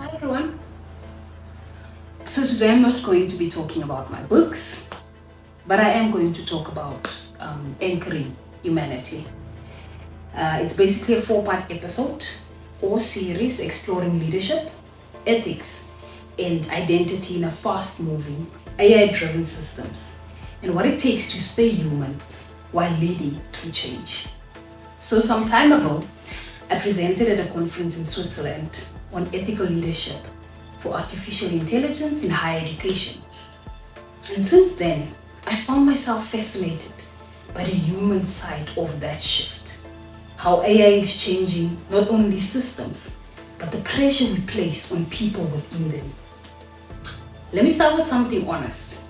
Hi everyone. So today I'm not going to be talking about my books, but I am going to talk about anchoring humanity. It's basically a 4-part episode or series exploring leadership, ethics, and identity in a fast-moving, AI-driven systems, and what it takes to stay human while leading through change. So some time ago, I presented at a conference in Switzerland on ethical leadership for artificial intelligence in higher education. And since then, I found myself fascinated by the human side of that shift. How AI is changing not only systems, but the pressure we place on people within them. Let me start with something honest.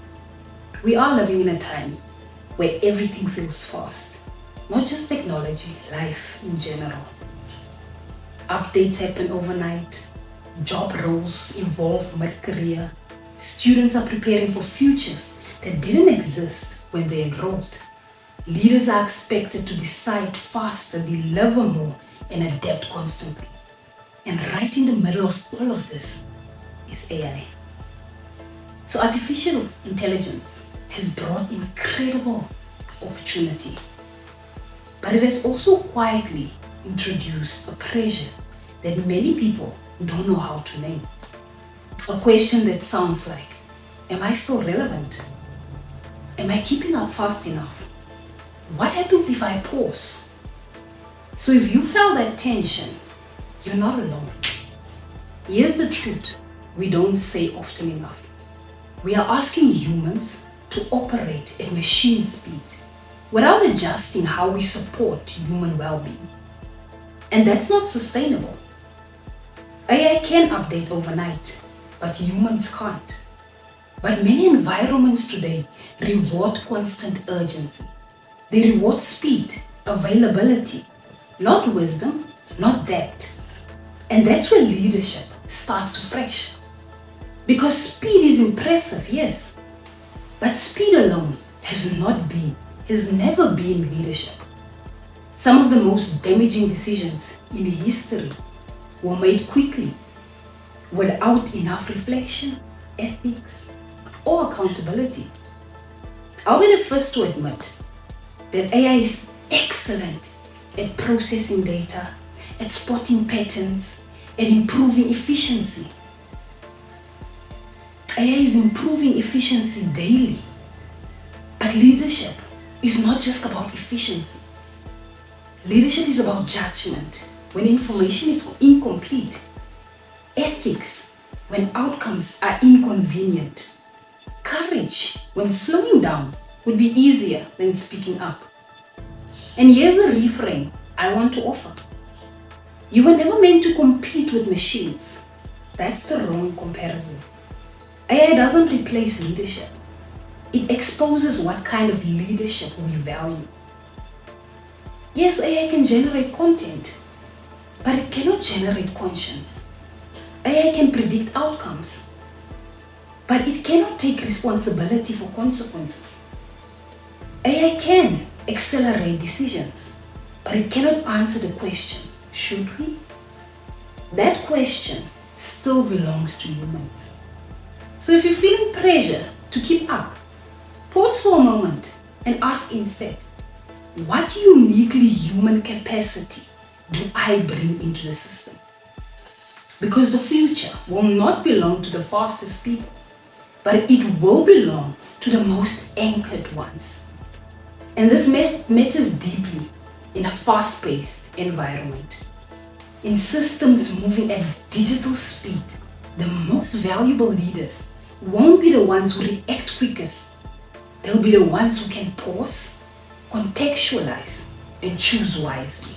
We are living in a time where everything feels fast. Not just technology, life in general. Updates happen overnight. Job roles evolve mid-career. Students are preparing for futures that didn't exist when they enrolled. Leaders are expected to decide faster, deliver more, and adapt constantly. And right in the middle of all of this is AI. So artificial intelligence has brought incredible opportunity, but it has also quietly introduced a pressure that many people don't know how to name. A question that sounds like, am I still relevant? Am I keeping up fast enough? What happens if I pause? So if you felt that tension, you're not alone. Here's the truth we don't say often enough. We are asking humans to operate at machine speed without adjusting how we support human well-being. And that's not sustainable. AI can update overnight, but humans can't. But many environments today reward constant urgency. They reward speed, availability, not wisdom, not depth. And that's where leadership starts to fresh. Because speed is impressive, yes, but speed alone has never been leadership. Some of the most damaging decisions in history were made quickly, without enough reflection, ethics, or accountability. I'll be the first to admit that AI is excellent at processing data, at spotting patterns, at improving efficiency. AI is improving efficiency daily. But leadership is not just about efficiency. Leadership is about judgment when information is incomplete, ethics when outcomes are inconvenient, courage when slowing down would be easier than speaking up. And here's a reframe I want to offer. You were never meant to compete with machines. That's the wrong comparison. AI doesn't replace leadership. It exposes what kind of leadership we value. Yes, AI can generate content, but it cannot generate conscience. AI can predict outcomes, but it cannot take responsibility for consequences. AI can accelerate decisions, but it cannot answer the question, should we? That question still belongs to humans. So if you're feeling pressure to keep up, pause for a moment and ask instead, what uniquely human capacity do I bring into the system? Because the future will not belong to the fastest people, but it will belong to the most anchored ones. And this matters deeply in a fast-paced environment. In systems moving at digital speed, the most valuable leaders won't be the ones who react quickest. They'll be the ones who can pause, contextualize, and choose wisely.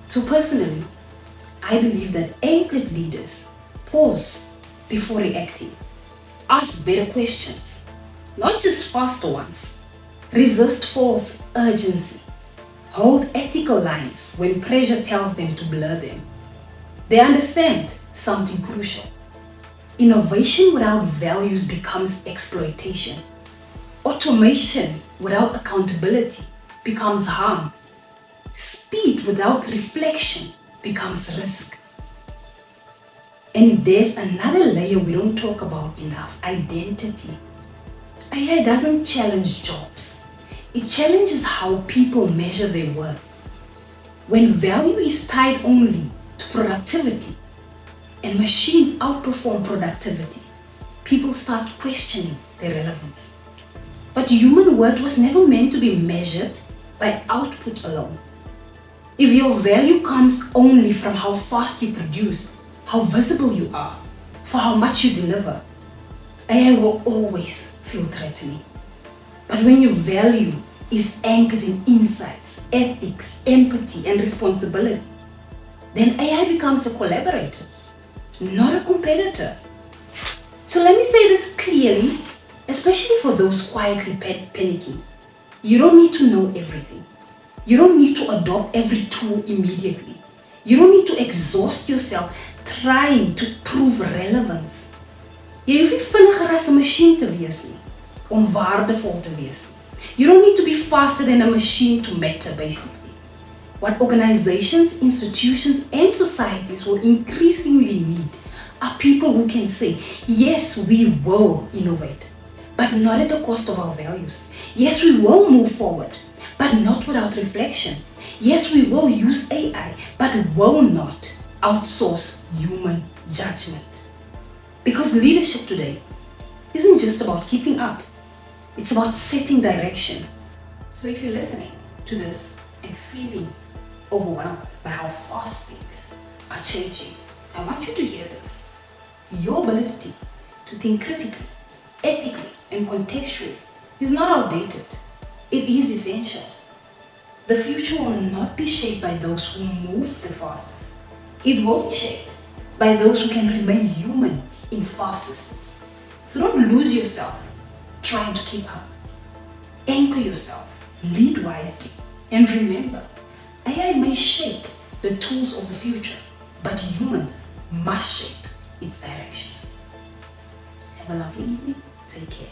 So personally, I believe that anchored leaders pause before reacting, ask better questions, not just faster ones, resist false urgency, hold ethical lines when pressure tells them to blur them. They understand something crucial. Innovation without values becomes exploitation. Automation without accountability becomes harm. Speed without reflection becomes risk. And there's another layer we don't talk about enough: identity. AI doesn't challenge jobs. It challenges how people measure their worth. When value is tied only to productivity and machines outperform productivity, people start questioning their relevance. But human worth was never meant to be measured by output alone. If your value comes only from how fast you produce, how visible you are, for how much you deliver, AI will always feel threatening. But when your value is anchored in insights, ethics, empathy, and responsibility, then AI becomes a collaborator, not a competitor. So let me say this clearly, especially for those quietly panicking. You don't need to know everything. You don't need to adopt every tool immediately. You don't need to exhaust yourself trying to prove relevance. Jy hoef nie vinniger as 'n masjien te wees nie om waardevol te wees nie. You don't need to be faster than a machine to matter, basically. What organizations, institutions, and societies will increasingly need are people who can say, yes, we will innovate, but not at the cost of our values. Yes, we will move forward, but not without reflection. Yes, we will use AI, but will not outsource human judgment. Because leadership today isn't just about keeping up. It's about setting direction. So if you're listening to this and feeling overwhelmed by how fast things are changing, I want you to hear this. Your ability to think critically, ethically, and contextually is not outdated. It is essential. The future will not be shaped by those who move the fastest. It will be shaped by those who can remain human in fast systems. So don't lose yourself trying to keep up. Anchor yourself, lead wisely, and remember, AI may shape the tools of the future, but humans must shape its direction. Have a lovely evening. Take care.